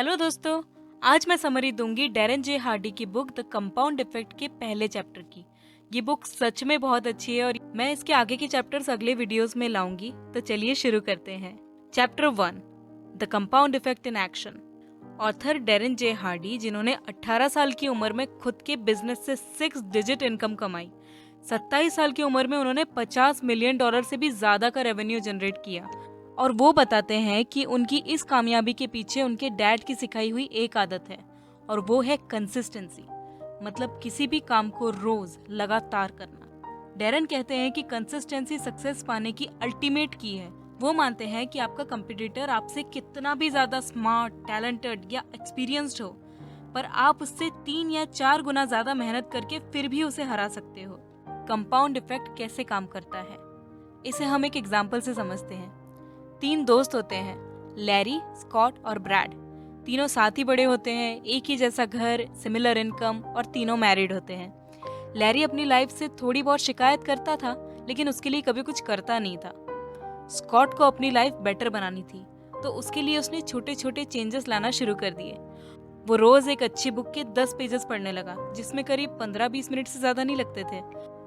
Hello दोस्तों, आज मैं समरी दूंगी डैरेन जे हार्डी की बुक द कंपाउंड इफेक्ट के पहले चैप्टर की। ये बुक सच में बहुत अच्छी है और मैं इसके आगे के चैप्टर्स अगले वीडियोस में लाऊंगी। तो चलिए शुरू करते हैं। Chapter 1, the compound effect in action. Author Darren J Hardy, जिन्होंने 18 साल की उम्र में खुद के बिजनेस से 6 डिजिट इनकम कमाई। 27 साल की उम्र में उन्होंने $50 मिलियन से भी ज्यादा का रेवेन्यू जनरेट किया। और वो बताते हैं कि उनकी इस कामयाबी के पीछे उनके डैड की सिखाई हुई एक आदत है, और वो है कंसिस्टेंसी। मतलब किसी भी काम को रोज लगातार करना। डैरेन कहते हैं कि कंसिस्टेंसी सक्सेस पाने की अल्टीमेट की है। वो मानते हैं कि आपका कंपटीटर आपसे कितना भी ज्यादा स्मार्ट, टैलेंटेड या एक्सपीरियंस्ड हो, पर आप उससे 3 या 4 गुना ज्यादा मेहनत करके फिर भी उसे हरा सकते हो। कंपाउंड इफेक्ट कैसे काम करता है, इसे हम एक एग्जाम्पल से समझते हैं। 3 दोस्त होते हैं, लैरी, स्कॉट और ब्रैड। तीनों साथ ही बड़े होते हैं, एक ही जैसा घर, सिमिलर इनकम, और तीनों मैरिड होते हैं। लैरी अपनी लाइफ से थोड़ी बहुत शिकायत करता था, लेकिन उसके लिए कभी कुछ करता नहीं था। स्कॉट को अपनी लाइफ बेटर बनानी थी, तो उसके लिए उसने छोटे छोटे चेंजेस लाना शुरू कर दिए। वो रोज एक अच्छी बुक के 10 पेजेस पढ़ने लगा, जिसमें करीब 15-20 मिनट से ज्यादा नहीं लगते थे।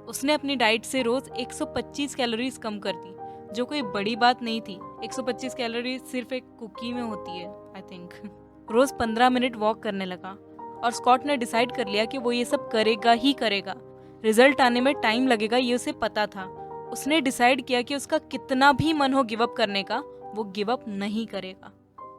उसने अपनी डाइट से रोज 125 कैलोरीज कम कर दी, जो कोई बड़ी बात नहीं थी। 125 कैलोरी सिर्फ एक कुकी में होती है, आई थिंक। रोज 15 मिनट वॉक करने लगा, और स्कॉट ने डिसाइड कर लिया कि वो ये सब करेगा ही करेगा। रिजल्ट आने में टाइम लगेगा, ये उसे पता था। उसने डिसाइड किया कि उसका कितना भी मन हो गिव अप करने का, वो गिव अप नहीं करेगा।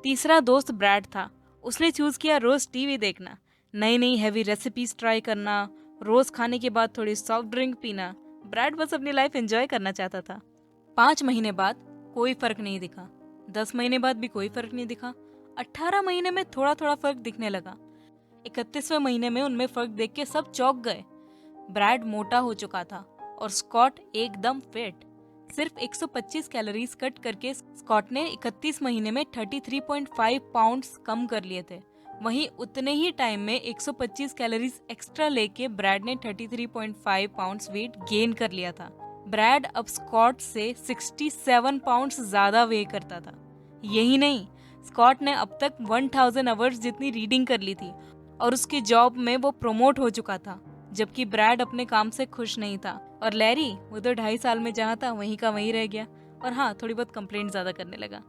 तीसरा दोस्त ब्रैड था। उसने चूज किया रोज टीवी देखना, नई नई हैवी रेसिपीज ट्राई करना, रोज खाने के बाद थोड़ी सॉफ्ट ड्रिंक पीना। ब्रैड बस अपनी लाइफ एंजॉय करना चाहता था। 5 महीने बाद कोई फर्क नहीं दिखा, 10 महीने बाद भी कोई फर्क नहीं दिखा, 18 महीने में थोड़ा थोड़ा फर्क दिखने लगा। 31वें महीने में उनमें फर्क देख के सब चौंक गए। ब्रैड मोटा हो चुका था और स्कॉट एकदम फिट। सिर्फ 125 कैलोरीज कट करके स्कॉट ने 31 महीने में 33.5 पाउंड्स कम कर लिए थे। वहीं उतने ही टाइम में 125 कैलोरीज एक्स्ट्रा लेके ब्रैड ने 33.5 पाउंड्स वेट गेन कर लिया था। ब्रैड अब स्कॉट से 67 पाउंड्स ज्यादा वे करता था। यही नहीं, स्कॉट ने अब तक 1000 आवर्स जितनी रीडिंग कर ली थी, और उसकी जॉब में वो प्रमोट हो चुका था, जबकि ब्रैड अपने काम से खुश नहीं था। और लैरी, वो तो 2.5 साल में जहाँ था वहीं का वहीं रह गया, और हाँ, थोड़ी बहुत कंप्लेंट ज्यादा करने लगा।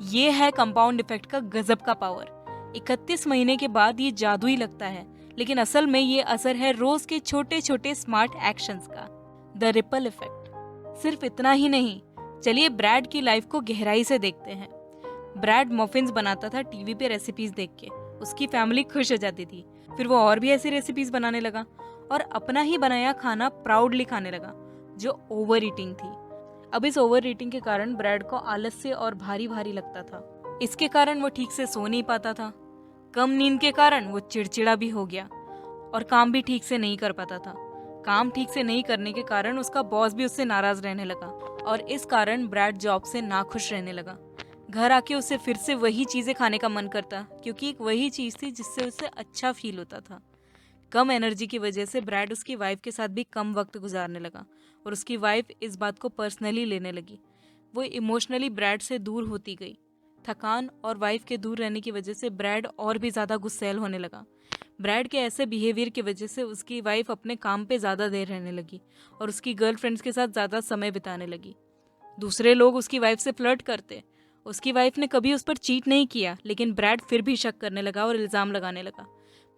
ये है कंपाउंड इफेक्ट का गजब का पावर। 31 महीने के बाद ये जादुई लगता है, लेकिन असल में ये असर है रोज के छोटे छोटे स्मार्ट एक्शंस का, द रिपल इफेक्ट। सिर्फ इतना ही नहीं, चलिए ब्रैड की लाइफ को गहराई से देखते हैं। ब्रैड मफिन्स बनाता था टीवी पे रेसिपीज देख के। उसकी फैमिली खुश हो जाती थी। फिर वो और भी ऐसी रेसिपीज बनाने लगा, और अपना ही बनाया खाना प्राउडली खाने लगा, जो ओवर ईटिंग थी। अब इस ओवर ईटिंग के कारण ब्रैड को आलस्य और भारी भारी लगता था। इसके कारण वो ठीक से सो नहीं पाता था। कम नींद के कारण वो चिड़चिड़ा भी हो गया, और काम भी ठीक से नहीं कर पाता था। काम ठीक से नहीं करने के कारण उसका बॉस भी उससे नाराज रहने लगा, और इस कारण ब्रैड जॉब से नाखुश रहने लगा। घर आके उसे फिर से वही चीजें खाने का मन करता, क्योंकि एक वही चीज थी जिससे उसे अच्छा फील होता था। कम एनर्जी की वजह से ब्रैड उसकी वाइफ के साथ भी कम वक्त गुजारने लगा, और उसकी वाइफ इस बात को पर्सनली लेने लगी। वो इमोशनली ब्रैड से दूर होती गई। थकान और वाइफ के दूर रहने की वजह से ब्रैड और भी ज्यादा गुस्सैल होने लगा। ब्रैड के ऐसे बिहेवियर की वजह से उसकी वाइफ अपने काम पे ज्यादा देर रहने लगी, और उसकी गर्लफ्रेंड्स के साथ ज्यादा समय बिताने लगी। दूसरे लोग उसकी वाइफ से फ्लर्ट करते। उसकी वाइफ ने कभी उस पर चीट नहीं किया, लेकिन ब्रैड फिर भी शक करने लगा और इल्जाम लगाने लगा।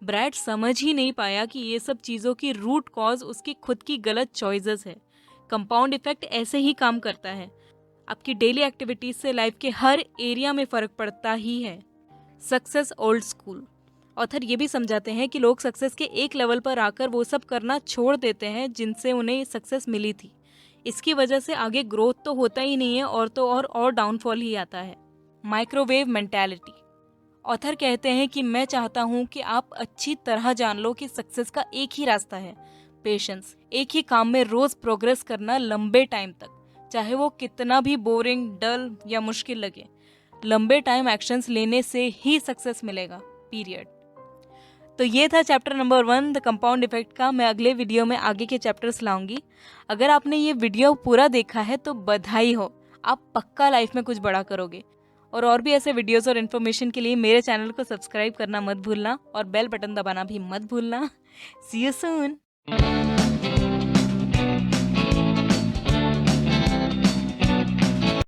ब्रैड समझ ही नहीं पाया कि ये सब चीजों की रूट कॉज उसकी खुद की गलत चॉइसेस है। कंपाउंड इफेक्ट ऐसे ही काम करता है। आपकी डेली एक्टिविटीज से लाइफ के हर एरिया में फर्क पड़ता ही है। Success old school. ऑथर ये भी समझाते हैं कि लोग सक्सेस के एक लेवल पर आकर वो सब करना छोड़ देते हैं जिनसे उन्हें सक्सेस मिली थी। इसकी वजह से आगे ग्रोथ तो होता ही नहीं है, और तो और डाउनफॉल ही आता है। Microwave mentality. ऑथर कहते हैं कि मैं चाहता हूँ कि आप अच्छी तरह जान लो कि सक्सेस का एक ही रास्ता है, पेशेंस। एक ही काम में रोज प्रोग्रेस करना लंबे टाइम तक, चाहे वो कितना भी बोरिंग, डल या मुश्किल लगे। लंबे टाइम एक्शंस लेने से ही सक्सेस मिलेगा, पीरियड। तो ये था chapter number 1, the compound effect का। मैं अगले वीडियो में आगे के चैप्टर्स लाऊंगी। अगर आपने ये वीडियो पूरा देखा है तो बधाई हो, आप पक्का लाइफ में कुछ बड़ा करोगे। और भी ऐसे वीडियोस और इन्फॉर्मेशन के लिए मेरे चैनल को सब्सक्राइब करना मत भूलना और बेल बटन दबाना भी मत भूलना। सी यू सून।